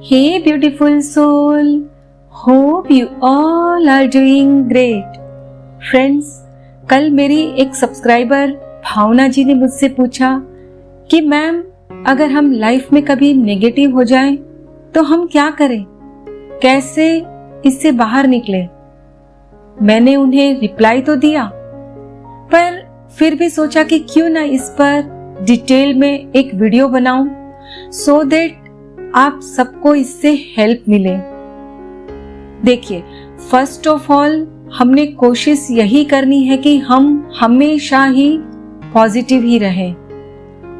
Hey beautiful soul, hope you all are doing great. Friends, कल मेरी एक subscriber भावना जी ने मुझसे पूछा कि मैम अगर हम लाइफ में कभी नेगेटिव हो जाएं तो हम क्या करें, कैसे इससे बाहर निकले। मैंने उन्हें रिप्लाई तो दिया, पर फिर भी सोचा कि क्यों ना इस पर डिटेल में एक वीडियो बनाऊं सो दैट आप सबको इससे हेल्प मिले। देखिए, फर्स्ट ऑफ ऑल हमने कोशिश यही करनी है कि हम हमेशा ही पॉजिटिव ही रहें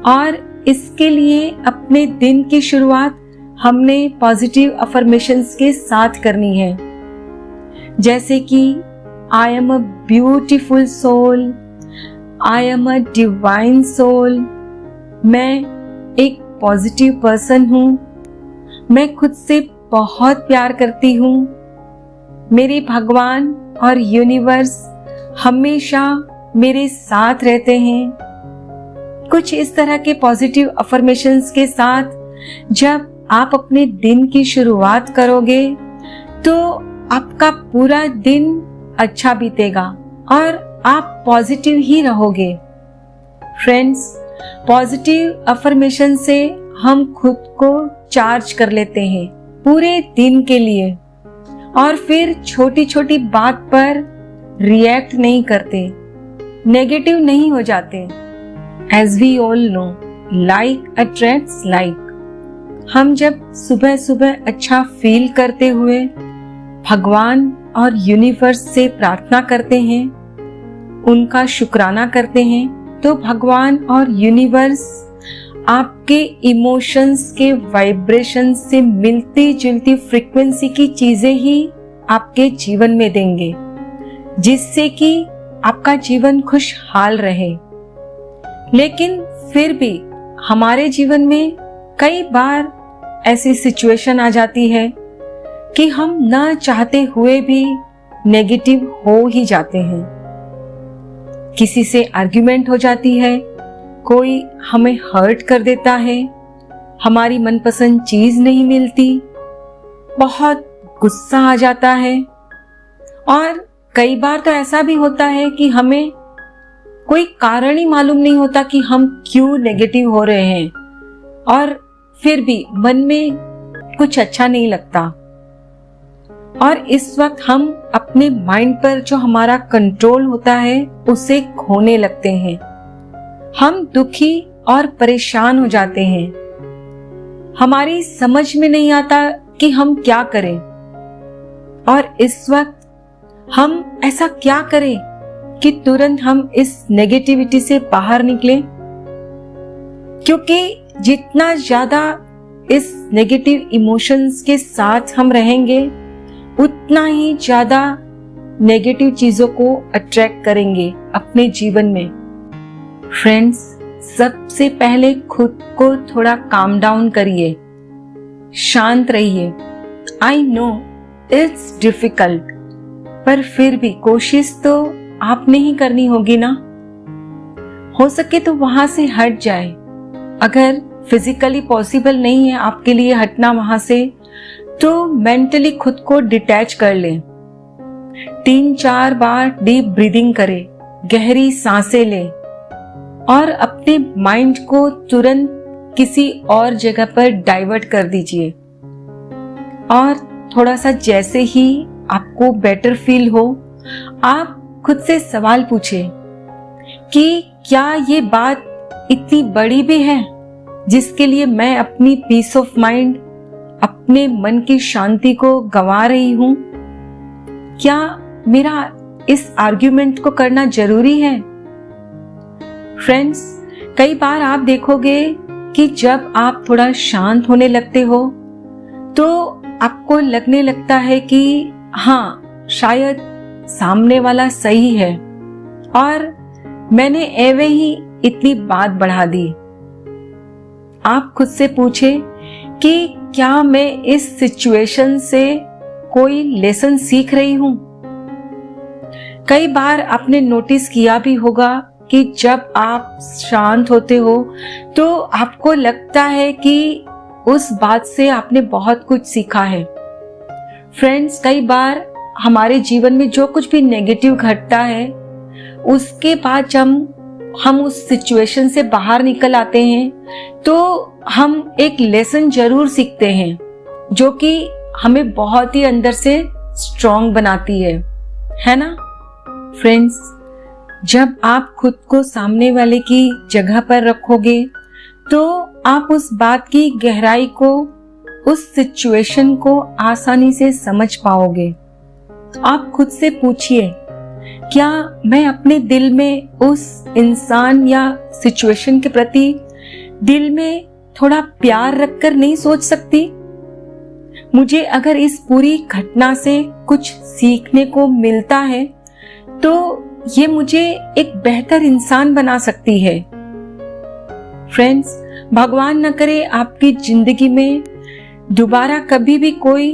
और इसके लिए अपने दिन की शुरुआत हमने पॉजिटिव अफर्मेशंस के साथ करनी है, जैसे कि I am a beautiful soul, I am a divine soul, मैं एक पॉजिटिव पर्सन हूँ, मैं खुद से बहुत प्यार करती हूँ, मेरे भगवान और यूनिवर्स हमेशा मेरे साथ रहते हैं। कुछ इस तरह के पॉजिटिव अफर्मेशंस के साथ जब आप अपने दिन की शुरुआत करोगे तो आपका पूरा दिन अच्छा बीतेगा और आप पॉजिटिव ही रहोगे। फ्रेंड्स, पॉजिटिव अफर्मेशन से हम खुद को चार्ज कर लेते हैं पूरे दिन के लिए और फिर छोटी छोटी बात पर रिएक्ट नहीं करते, नेगेटिव नहीं हो जाते। As we all know, like attracts like. हम जब सुबह सुबह अच्छा फील करते हुए भगवान और यूनिवर्स से प्रार्थना करते हैं, उनका शुक्राना करते हैं, तो भगवान और यूनिवर्स आपके इमोशंस के वाइब्रेशन से मिलती जुलती फ्रीक्वेंसी की चीजें ही आपके जीवन में देंगे, जिससे कि आपका जीवन खुशहाल रहे। लेकिन फिर भी हमारे जीवन में कई बार ऐसी सिचुएशन आ जाती है कि हम ना चाहते हुए भी नेगेटिव हो ही जाते हैं। किसी से आर्ग्यूमेंट हो जाती है, कोई हमें हर्ट कर देता है, हमारी मनपसंद चीज नहीं मिलती, बहुत गुस्सा आ जाता है और कई बार तो ऐसा भी होता है कि हमें कोई कारण ही मालूम नहीं होता कि हम क्यों नेगेटिव हो रहे हैं और फिर भी मन में कुछ अच्छा नहीं लगता। और इस वक्त हम अपने माइंड पर जो हमारा कंट्रोल होता है उसे खोने लगते हैं, हम दुखी और परेशान हो जाते हैं, हमारी समझ में नहीं आता कि हम क्या करें। और इस वक्त हम ऐसा क्या करें कि तुरंत हम इस नेगेटिविटी से बाहर निकलें, क्योंकि जितना ज्यादा इस नेगेटिव इमोशंस के साथ हम रहेंगे उतना ही ज्यादा नेगेटिव चीजों को अट्रैक्ट करेंगे अपने जीवन में। फ्रेंड्स, सबसे पहले खुद को थोड़ा काम डाउन करिए, शांत रहिए। आई नो इट्स डिफिकल्ट, पर फिर भी कोशिश तो आपने ही करनी होगी ना। हो सके तो वहां से हट जाए। अगर फिजिकली पॉसिबल नहीं है आपके लिए हटना वहां से, तो मेंटली खुद को डिटैच कर लें। 3-4 बार डीप ब्रीदिंग करें, गहरी सांसें लें और अपने माइंड को तुरंत किसी और जगह पर डाइवर्ट कर दीजिए। और थोड़ा सा जैसे ही आपको बेटर फील हो, आप खुद से सवाल पूछें कि क्या ये बात इतनी बड़ी भी है जिसके लिए मैं अपनी पीस ऑफ माइंड, अपने मन की शांति को गंवा रही हूं? क्या मेरा इस आर्ग्यूमेंट को करना जरूरी है? फ्रेंड्स, कई बार आप देखोगे कि जब आप थोड़ा शांत होने लगते हो तो आपको लगने लगता है कि हाँ, शायद सामने वाला सही है और मैंने एवे ही इतनी बात बढ़ा दी। आप खुद से पूछे कि क्या मैं इस सिचुएशन से कोई लेसन सीख रही हूं? कई बार आपने नोटिस किया भी होगा कि जब आप शांत होते हो तो आपको लगता है कि उस बात से आपने बहुत कुछ सीखा है। फ्रेंड्स, कई बार हमारे जीवन में जो कुछ भी नेगेटिव घटता है, उसके बाद जब हम उस सिचुएशन से बाहर निकल आते हैं तो हम एक लेसन जरूर सीखते हैं जो कि हमें बहुत ही अंदर से स्ट्रॉन्ग बनाती है ना फ्रेंड्स? जब आप खुद को सामने वाले की जगह पर रखोगे तो आप उस बात की गहराई को, उस सिचुएशन को आसानी से समझ पाओगे। आप खुद से पूछिए, क्या मैं अपने दिल में उस इंसान या सिचुएशन के प्रति दिल में थोड़ा प्यार रखकर नहीं सोच सकती? मुझे अगर इस पूरी घटना से कुछ सीखने को मिलता है तो ये मुझे एक बेहतर इंसान बना सकती है। फ्रेंड्स, भगवान न करे आपकी जिंदगी में दोबारा कभी भी कोई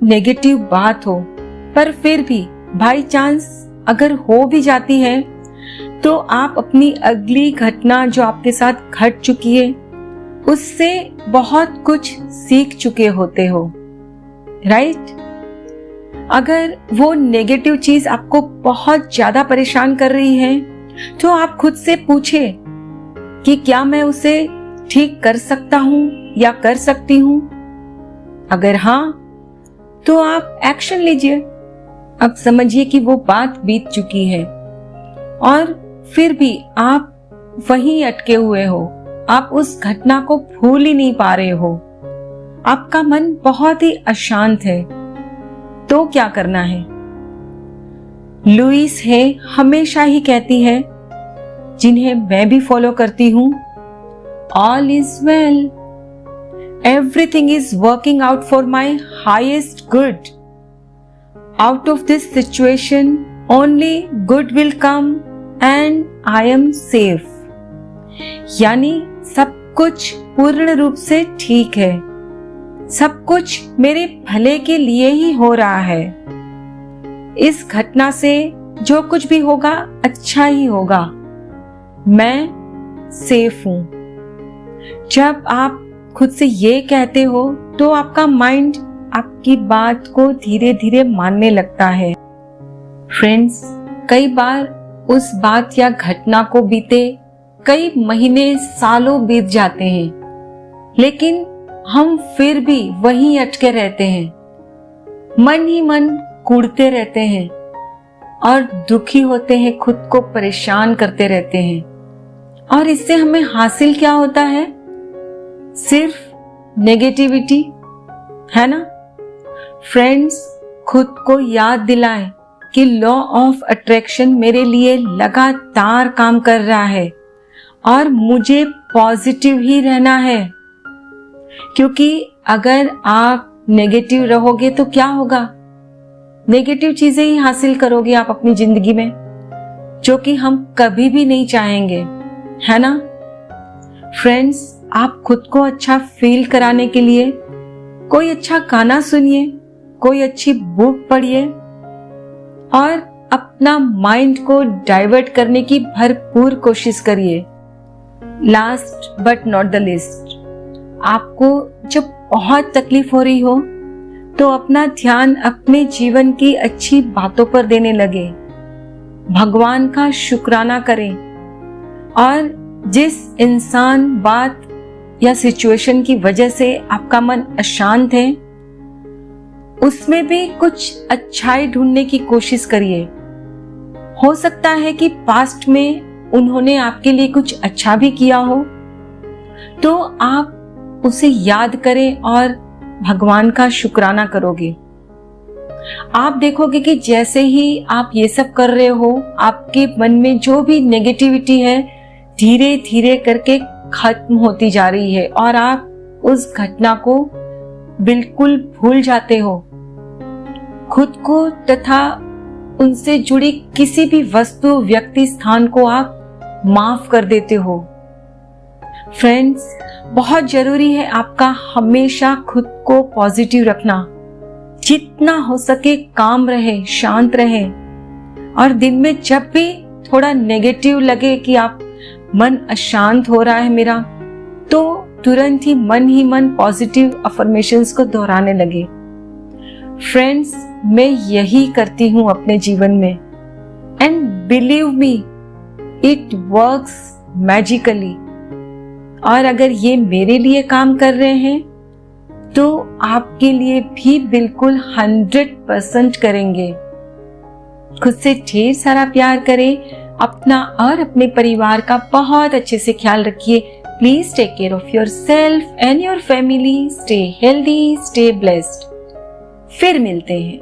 नेगेटिव बात हो, पर फिर भी बाई चांस अगर हो भी जाती है तो आप अपनी अगली घटना जो आपके साथ घट चुकी है उससे बहुत कुछ सीख चुके होते हो, राइट? अगर वो नेगेटिव चीज आपको बहुत ज्यादा परेशान कर रही है तो आप खुद से पूछे कि क्या मैं उसे ठीक कर सकता हूं या कर सकती हूं। अगर हाँ, तो आप एक्शन लीजिए। अब समझिए कि वो बात बीत चुकी है और फिर भी आप वहीं अटके हुए हो, आप उस घटना को भूल ही नहीं पा रहे हो, आपका मन बहुत ही अशांत है। तो क्या करना है? लुईस है हमेशा ही कहती है, जिन्हें मैं भी फॉलो करती हूं, all is well, everything is working out for my highest good, out of this situation only good will come and I am safe. यानी सब कुछ पूर्ण रूप से ठीक है, सब कुछ मेरे भले के लिए ही हो रहा है। इस घटना से जो कुछ भी होगा अच्छा ही होगा, मैं सेफ हूं। जब आप खुद से ये कहते हो तो आपका माइंड आपकी बात को धीरे धीरे मानने लगता है। फ्रेंड्स, कई बार उस बात या घटना को बीते कई महीने, सालों बीत जाते हैं, लेकिन हम फिर भी वहीं अटके रहते हैं, मन ही मन कूड़ते रहते हैं और दुखी होते हैं, खुद को परेशान करते रहते हैं। और इससे हमें हासिल क्या होता है? सिर्फ नेगेटिविटी, है ना? फ्रेंड्स, खुद को याद दिलाएं कि लॉ ऑफ अट्रैक्शन मेरे लिए लगातार काम कर रहा है और मुझे पॉजिटिव ही रहना है। क्योंकि अगर आप नेगेटिव रहोगे तो क्या होगा? नेगेटिव चीजें ही हासिल करोगे आप अपनी जिंदगी में, जो कि हम कभी भी नहीं चाहेंगे, है ना? फ्रेंड्स, आप खुद को अच्छा फील कराने के लिए कोई अच्छा गाना सुनिए, कोई अच्छी बुक पढ़िए और अपना माइंड को डाइवर्ट करने की भरपूर कोशिश करिए। Last but not the list, आपको जब बहुत तकलीफ हो रही हो तो अपना ध्यान अपने जीवन की अच्छी बातों पर देने लगे, भगवान का शुक्राना करें और जिस इंसान, बात या सिचुएशन की वजह से आपका मन अशांत है उसमें भी कुछ अच्छाई ढूंढने की कोशिश करिए। हो सकता है कि पास्ट में उन्होंने आपके लिए कुछ अच्छा भी किया हो, तो आप उसे याद करें और भगवान का शुक्राना करोगे। आप देखोगे कि जैसे ही आप ये सब कर रहे हो, आपके मन में जो भी नेगेटिविटी है धीरे धीरे करके खत्म होती जा रही है और आप उस घटना को बिल्कुल भूल जाते हो। खुद को तथा उनसे जुड़ी किसी भी वस्तु, व्यक्ति, स्थान को आप माफ कर देते हो। फ्रेंड्स, बहुत जरूरी है आपका हमेशा खुद को पॉजिटिव रखना, जितना हो सके काम रहे, शांत रहे और दिन में जब भी थोड़ा नेगेटिव लगे कि आप मन अशांत हो रहा है मेरा, तो तुरंत ही मन पॉजिटिव अफर्मेशंस को दोहराने लगे। फ्रेंड्स, मैं यही करती हूं अपने जीवन में, and believe me, it works magically. और अगर ये मेरे लिए काम कर रहे हैं तो आपके लिए भी बिल्कुल 100% करेंगे। खुद से ढेर सारा प्यार करें, अपना और अपने परिवार का बहुत अच्छे से ख्याल रखिए। Please take care of yourself and your family. Stay healthy, stay blessed. फिर मिलते हैं।